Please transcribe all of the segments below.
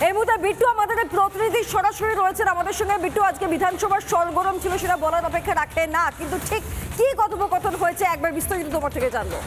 এই মুহূর্তে বিট্টু আমাদের প্রতিনিধি সরাসরি রয়েছেন আমাদের সঙ্গে। বিট্টু, আজকে বিধানসভার সরগরম ছিল সেটা বলার অপেক্ষা রাখে না, কিন্তু ঠিক কি কথোপকথন হয়েছে একবার বিস্তারিত তোমার থেকে জানবো।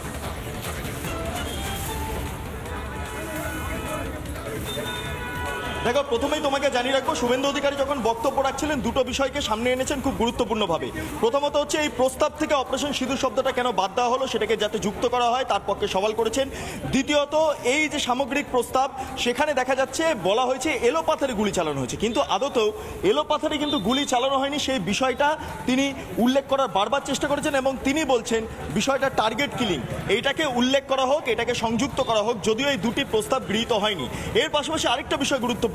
দেখো, প্রথমেই তোমাকে জানিয়ে রাখবো, শুভেন্দু অধিকারী যখন বক্তব্য রাখছিলেন দুটো বিষয়কে সামনে এনেছেন খুব গুরুত্বপূর্ণভাবে। প্রথমত হচ্ছে এই প্রস্তাব থেকে অপারেশন সিঁদুর শব্দটা কেন বাদ দেওয়া হলো সেটাকে যাতে যুক্ত করা হয় তার পক্ষে সওয়াল করেছেন। দ্বিতীয়ত, এই যে সামগ্রিক প্রস্তাব সেখানে দেখা যাচ্ছে বলা হয়েছে এলোপাথারি গুলি চালানো হয়েছে, কিন্তু আদতেও এলোপাথারি কিন্তু গুলি চালানো হয়নি সেই বিষয়টা তিনি উল্লেখ করার বারবার চেষ্টা করেছেন এবং তিনি বলছেন বিষয়টা টার্গেট কিলিং, এইটাকে উল্লেখ করা হোক, এটাকে সংযুক্ত করা হোক, যদিও এই দুটি প্রস্তাব গৃহীত হয়নি। এর পাশাপাশি আরেকটা বিষয় গুরুত্বপূর্ণ,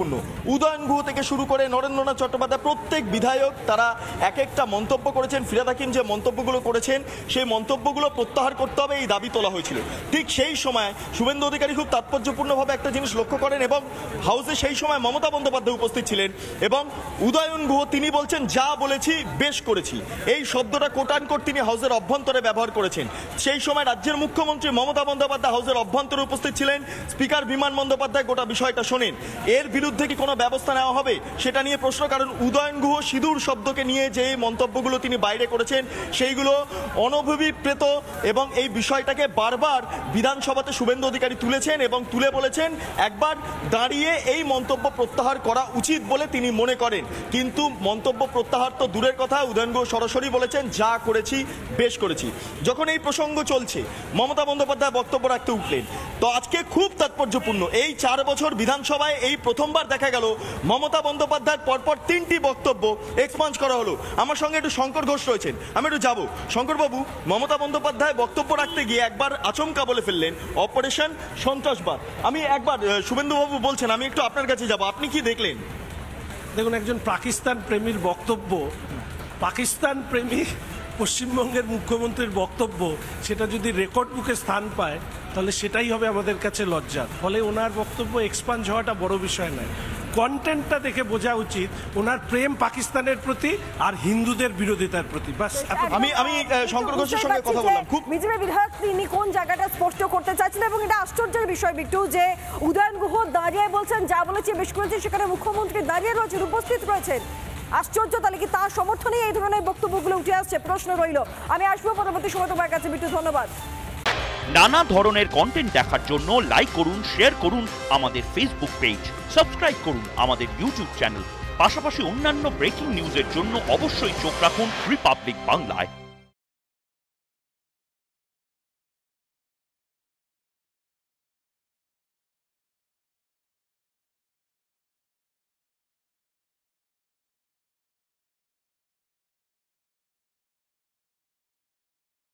উদয়ন গুহ থেকে শুরু করে নরেন্দ্রনাথ চট্টোপাধ্যায় প্রত্যেক বিধায়ক তারা এক একটা মন্তব্য করেছেন। ফিরহাদ হাকিম যে মন্তব্যগুলো করেছেন সেই মন্তব্যগুলো প্রত্যাহার করতে হবে এই দাবি তোলা হয়েছিল। ঠিক সেই সময় শুভেন্দু অধিকারী খুব তাৎপর্যপূর্ণভাবে একটা জিনিস লক্ষ্য করেন এবং হাউসে সেই সময় মমতা বন্দ্যোপাধ্যায় উপস্থিত ছিলেন এবং উদয়ন গুহ তিনি বলছেন যা বলেছি বেশ করেছি, এই শব্দটা কোটানকোট তিনি হাউসের অভ্যন্তরে ব্যবহার করেছেন। সেই সময় রাজ্যের মুখ্যমন্ত্রী মমতা বন্দ্যোপাধ্যায় হাউসের অভ্যন্তরে উপস্থিত ছিলেন, স্পিকার বিমান বন্দ্যোপাধ্যায় গোটা বিষয়টা শোনেন। এর বিরুদ্ধে কি কোনো ব্যবস্থা নেওয়া হবে সেটা নিয়ে প্রশ্ন, কারণ উদয়ন গুহ সিঁদুর শব্দকে নিয়ে যে মন্তব্যগুলো তিনি বাইরে করেছেন সেইগুলো অনভিপ্রেত এবং এই বিষয়টাকে বারবার বিধানসভাতে শুভেন্দু অধিকারী তুলেছেন এবং তুলে বলেছেন একবার দাঁড়িয়ে এই মন্তব্য প্রত্যাহার করা উচিত বলে তিনি মনে করেন। কিন্তু মন্তব্য প্রত্যাহার তো দূরের কথা, উদয়ন গুহ সরাসরি বলেছেন যা করেছি বেশ করেছি। যখন এই প্রসঙ্গ চলছে মমতা বন্দ্যোপাধ্যায় বক্তব্য রাখতে উঠলেন, তো আজকে খুব তাৎপর্যপূর্ণ, এই 4 বছর বিধানসভায় এই প্রথমবার দেখা গেল মমতা বন্দ্যোপাধ্যায়ের পরপর 3টি বক্তব্য এক্সপাঞ্জ করা হলো। আমার সঙ্গে একটু শঙ্কর ঘোষ রয়েছেন, আমি একটু যাবো। শঙ্করবাবু, মমতা বন্দ্যোপাধ্যায় বক্তব্য রাখতে গিয়ে একবার আচমকা বলে ফেললেন অপারেশন সন্ত্রাসবাদ। আমি একবার শুভেন্দুবাবু বলছেন, আমি একটু আপনার কাছে যাব, আপনি কি দেখলেন? দেখুন, একজন পাকিস্তান প্রেমীর বক্তব্য, পাকিস্তান প্রেমী পশ্চিমবঙ্গের মুখ্যমন্ত্রীর বক্তব্য, সেটা যদি রেকর্ড বুকে স্থান পায় তাহলে সেটাই হবে আমাদের কাছে লজ্জার। ফলে ওনার বক্তব্য এক্সপাঞ্জ হওয়াটা বড় বিষয় নয়, কন্টেন্টটা দেখে বোঝা উচিত ওনার প্রেম পাকিস্তানের প্রতি আর হিন্দুদের বিরোধিতার প্রতি। বাস আমি শঙ্কর ঘোষের সঙ্গে কথা বললাম, খুব বিজেপি বিধায়ক তিনি কোন জায়গাটা স্পষ্ট করতে চাচ্ছেন এবং এটা আশ্চর্যের বিষয় বিট্টু যে উদয়ন গুহ দাঁড়িয়ে বলছেন যা বলেছি বেশ করেছি, সেখানে মুখ্যমন্ত্রী দাঁড়িয়ে রয়েছেন, উপস্থিত রয়েছেন। আশ্চর্য, তাহলে কি তার সমর্থনে এই ধরনের বক্তব্যগুলো উঠে আসছে? প্রশ্ন রইল। আমি আসবো পরবর্তী সময় তোমার কাছে বিট্টু, ধন্যবাদ। নানা ধরনের কন্টেন্ট দেখার জন্য লাইক করুন, শেয়ার করুন আমাদের ফেসবুক পেজ, সাবস্ক্রাইব করুন আমাদের ইউটিউব চ্যানেল। পাশাপাশি অন্যান্য ব্রেকিং নিউজের জন্য অবশ্যই চোখ রাখুন রিপাবলিক বাংলায়।